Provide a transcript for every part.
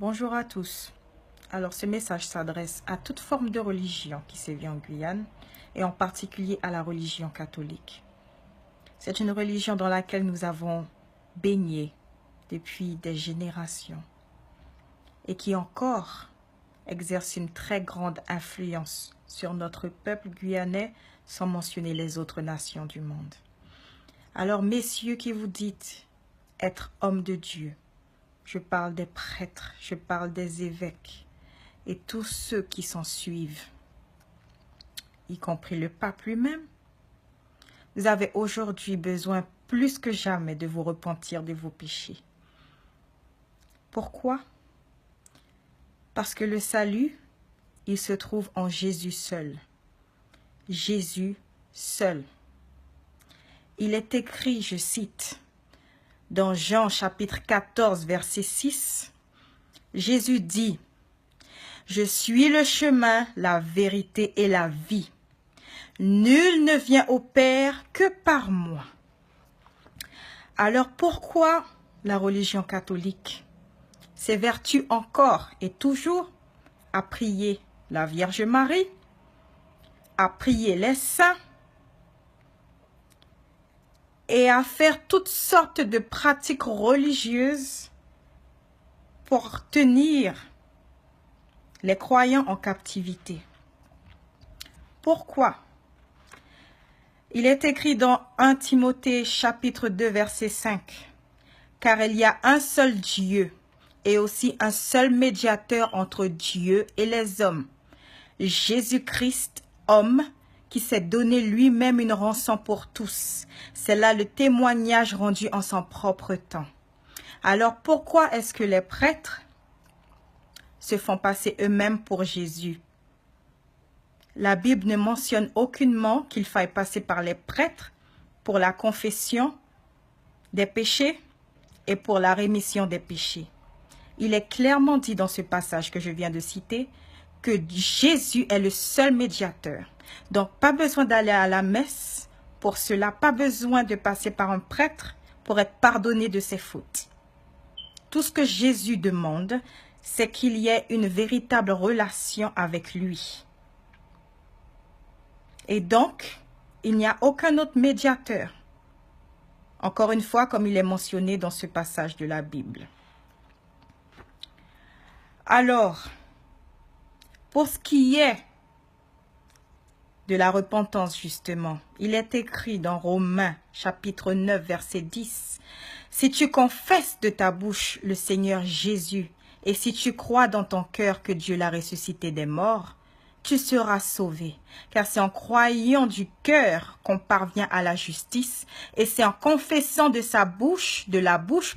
Bonjour à tous. Alors ce message s'adresse à toute forme de religion qui sévit en Guyane et en particulier à la religion catholique. C'est une religion dans laquelle nous avons baigné depuis des générations et qui encore exerce une très grande influence sur notre peuple guyanais sans mentionner les autres nations du monde. Alors messieurs qui vous dites être hommes de Dieu, je parle des prêtres, je parle des évêques et tous ceux qui s'en suivent, y compris le pape lui-même. Vous avez aujourd'hui besoin plus que jamais de vous repentir de vos péchés. Pourquoi? Parce que le salut, il se trouve en Jésus seul. Jésus seul. Il est écrit, je cite, dans Jean chapitre 14, verset 6, Jésus dit, « Je suis le chemin, la vérité et la vie. Nul ne vient au Père que par moi. » Alors pourquoi la religion catholique s'évertue encore et toujours à prier la Vierge Marie, à prier les saints et à faire toutes sortes de pratiques religieuses pour tenir les croyants en captivité? Pourquoi? Il est écrit dans 1 Timothée chapitre 2 verset 5, « Car il y a un seul Dieu et aussi un seul médiateur entre Dieu et les hommes, Jésus-Christ, homme, qui s'est donné lui-même une rançon pour tous. C'est là le témoignage rendu en son propre temps. » Alors pourquoi est-ce que les prêtres se font passer eux-mêmes pour Jésus? La Bible ne mentionne aucunement qu'il faille passer par les prêtres pour la confession des péchés et pour la rémission des péchés. Il est clairement dit dans ce passage que je viens de citer que Jésus est le seul médiateur. Donc, pas besoin d'aller à la messe pour cela, pas besoin de passer par un prêtre pour être pardonné de ses fautes. Tout ce que Jésus demande, c'est qu'il y ait une véritable relation avec lui. Et donc, il n'y a aucun autre médiateur. Encore une fois, comme il est mentionné dans ce passage de la Bible. Alors, pour ce qui est de la repentance, justement, il est écrit dans Romains, chapitre 9, verset 10, « Si tu confesses de ta bouche le Seigneur Jésus, et si tu crois dans ton cœur que Dieu l'a ressuscité des morts, tu seras sauvé, car c'est en croyant du cœur qu'on parvient à la justice, et c'est en confessant de la bouche,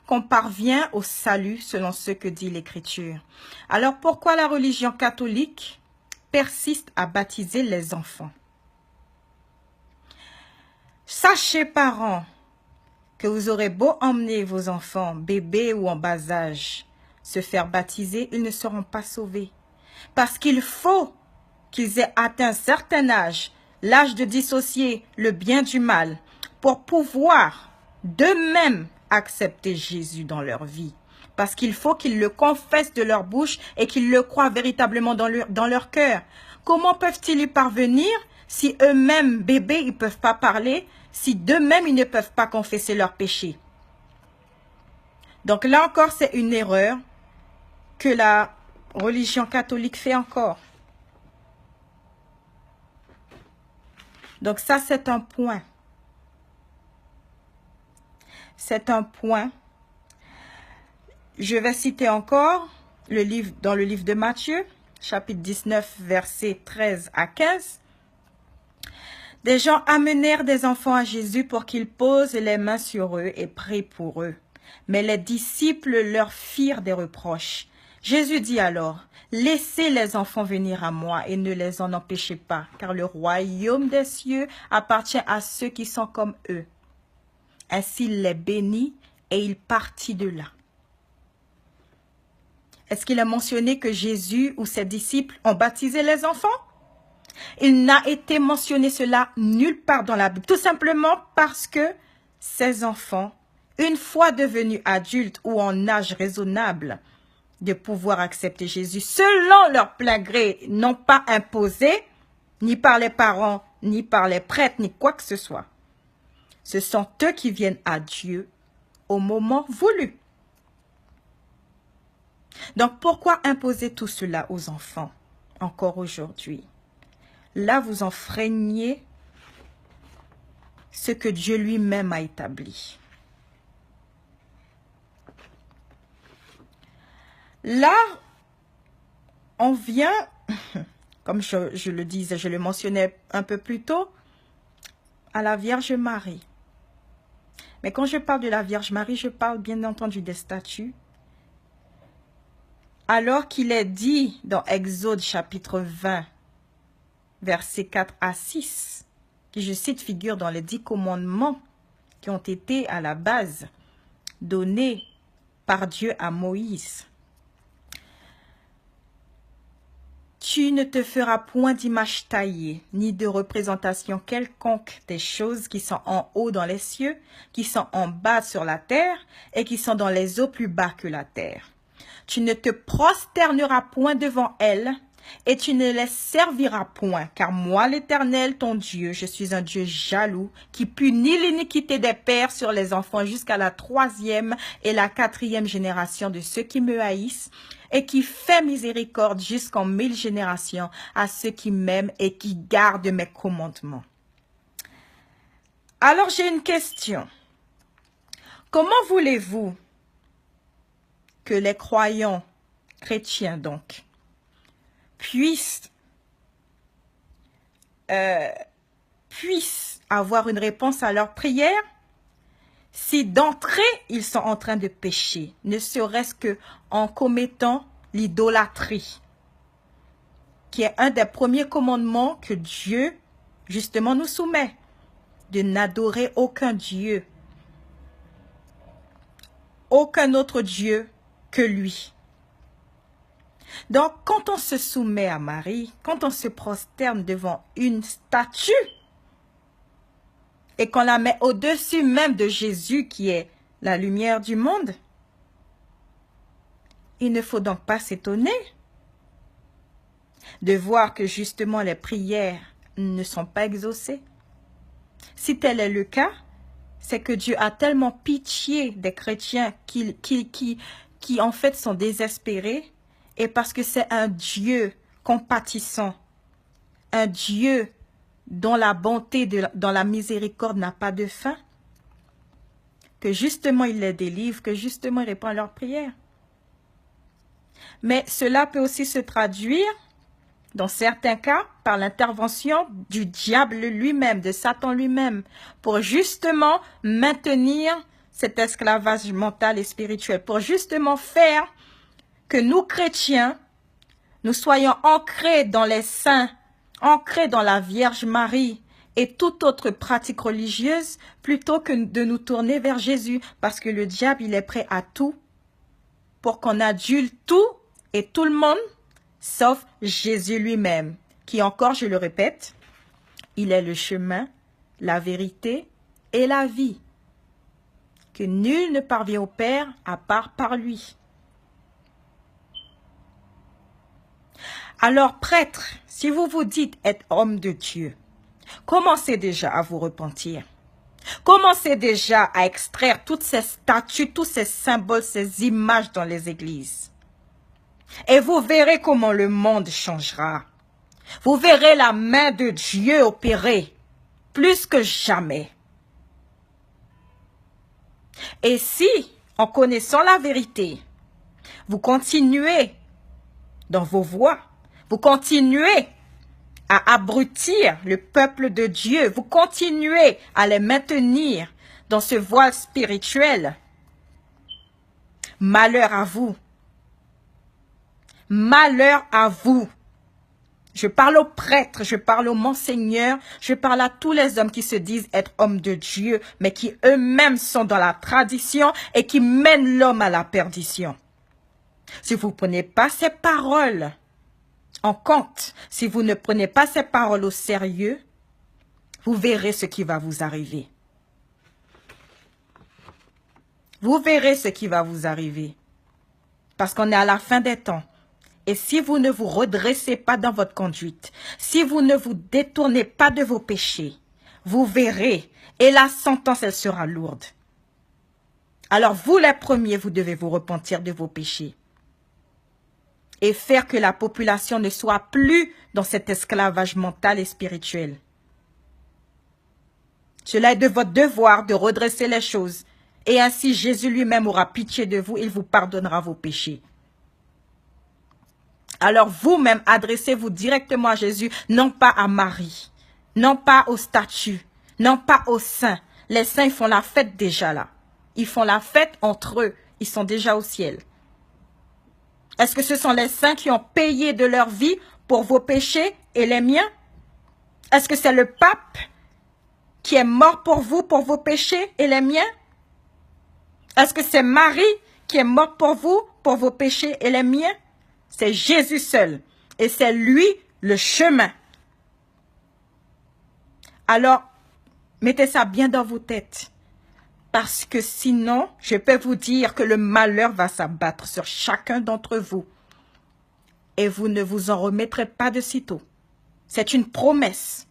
qu'on parvient au salut, selon ce que dit l'Écriture. » Alors pourquoi la religion catholique persiste à baptiser les enfants? Sachez, parents, que vous aurez beau emmener vos enfants, bébés ou en bas âge, se faire baptiser, ils ne seront pas sauvés. Parce qu'il faut qu'ils aient atteint un certain âge, l'âge de dissocier le bien du mal, pour pouvoir d'eux-mêmes accepter Jésus dans leur vie. Parce qu'il faut qu'ils le confessent de leur bouche et qu'ils le croient véritablement dans leur cœur. Comment peuvent-ils y parvenir si eux-mêmes, bébés, ils ne peuvent pas parler, si d'eux-mêmes, ils ne peuvent pas confesser leurs péchés? Donc là encore, c'est une erreur que la religion catholique fait encore. Donc ça, c'est un point. C'est un point. Je vais citer encore dans le livre de Matthieu, chapitre 19, versets 13 à 15. « Des gens amenèrent des enfants à Jésus pour qu'il pose les mains sur eux et prie pour eux. Mais les disciples leur firent des reproches. Jésus dit alors, « Laissez les enfants venir à moi et ne les en empêchez pas, car le royaume des cieux appartient à ceux qui sont comme eux. » Ainsi il les bénit et il partit de là. Est-ce qu'il a mentionné que Jésus ou ses disciples ont baptisé les enfants? Il n'a été mentionné cela nulle part dans la Bible, tout simplement parce que ces enfants, une fois devenus adultes ou en âge raisonnable, de pouvoir accepter Jésus selon leur plein gré, non pas imposé, ni par les parents, ni par les prêtres, ni quoi que ce soit. Ce sont eux qui viennent à Dieu au moment voulu. Donc, pourquoi imposer tout cela aux enfants, encore aujourd'hui? Là, vous enfreignez ce que Dieu lui-même a établi. Là, on vient, comme je le disais, je le mentionnais un peu plus tôt, à la Vierge Marie. Mais quand je parle de la Vierge Marie, je parle bien entendu des statuts. Alors qu'il est dit dans Exode chapitre 20, versets 4 à 6, qui, je cite, figure dans les 10 commandements qui ont été à la base donnés par Dieu à Moïse. Tu ne te feras point d'image taillée, ni de représentation quelconque des choses qui sont en haut dans les cieux, qui sont en bas sur la terre, et qui sont dans les eaux plus bas que la terre. Tu ne te prosterneras point devant elles, et tu ne les serviras point, car moi, l'Éternel, ton Dieu, je suis un Dieu jaloux, qui punit l'iniquité des pères sur les enfants jusqu'à la 3e et la 4e génération de ceux qui me haïssent, et qui fait miséricorde jusqu'en 1000 générations à ceux qui m'aiment et qui gardent mes commandements. Alors j'ai une question. Comment voulez-vous que les croyants chrétiens donc puissent avoir une réponse à leurs prières si d'entrée ils sont en train de pécher, ne serait-ce que en commettant l'idolâtrie, qui est un des premiers commandements que Dieu justement nous soumet, de n'adorer aucun Dieu, aucun autre Dieu que lui. Donc, quand on se soumet à Marie, quand on se prosterne devant une statue, et qu'on la met au-dessus même de Jésus qui est la lumière du monde, il ne faut donc pas s'étonner de voir que justement les prières ne sont pas exaucées. Si tel est le cas, c'est que Dieu a tellement pitié des chrétiens qui en fait sont désespérés, et parce que c'est un Dieu compatissant, un Dieu dont la bonté, dont la miséricorde n'a pas de fin, que justement il les délivre, que justement il répond à leurs prières. Mais cela peut aussi se traduire, dans certains cas, par l'intervention du diable lui-même, de Satan lui-même, pour justement maintenir cet esclavage mental et spirituel, pour justement faire que nous, chrétiens, nous soyons ancrés dans les saints, ancrés dans la Vierge Marie et toute autre pratique religieuse, plutôt que de nous tourner vers Jésus, parce que le diable, il est prêt à tout pour qu'on adule tout et tout le monde, sauf Jésus lui-même, qui encore, je le répète, il est le chemin, la vérité et la vie, que nul ne parvient au Père à part par lui. Alors, prêtre, si vous vous dites être homme de Dieu, commencez déjà à vous repentir. Commencez déjà à extraire toutes ces statues, tous ces symboles, ces images dans les églises. Et vous verrez comment le monde changera. Vous verrez la main de Dieu opérer plus que jamais. Et si, en connaissant la vérité, vous continuez dans vos voies, vous continuez à abrutir le peuple de Dieu, vous continuez à les maintenir dans ce voile spirituel, malheur à vous. Malheur à vous. Je parle aux prêtres, je parle aux monseigneurs, je parle à tous les hommes qui se disent être hommes de Dieu, mais qui eux-mêmes sont dans la tradition et qui mènent l'homme à la perdition. Si vous ne prenez pas ces paroles en compte, si vous ne prenez pas ces paroles au sérieux, vous verrez ce qui va vous arriver. Vous verrez ce qui va vous arriver. parce qu'on est à la fin des temps. Et si vous ne vous redressez pas dans votre conduite, si vous ne vous détournez pas de vos péchés, vous verrez, et la sentence, elle sera lourde. Alors vous les premiers, vous devez vous repentir de vos péchés et faire que la population ne soit plus dans cet esclavage mental et spirituel. Cela est de votre devoir de redresser les choses. Et ainsi, Jésus lui-même aura pitié de vous, il vous pardonnera vos péchés. Alors vous-même, adressez-vous directement à Jésus, non pas à Marie, non pas aux statues, non pas aux saints. Les saints, ils font la fête déjà là. Ils font la fête entre eux, ils sont déjà au ciel. Est-ce que ce sont les saints qui ont payé de leur vie pour vos péchés et les miens? Est-ce que c'est le pape qui est mort pour vous, pour vos péchés et les miens? Est-ce que c'est Marie qui est morte pour vous, pour vos péchés et les miens? C'est Jésus seul. Et c'est lui le chemin. Alors, mettez ça bien dans vos têtes. Parce que sinon, je peux vous dire que le malheur va s'abattre sur chacun d'entre vous. Et vous ne vous en remettrez pas de sitôt. C'est une promesse.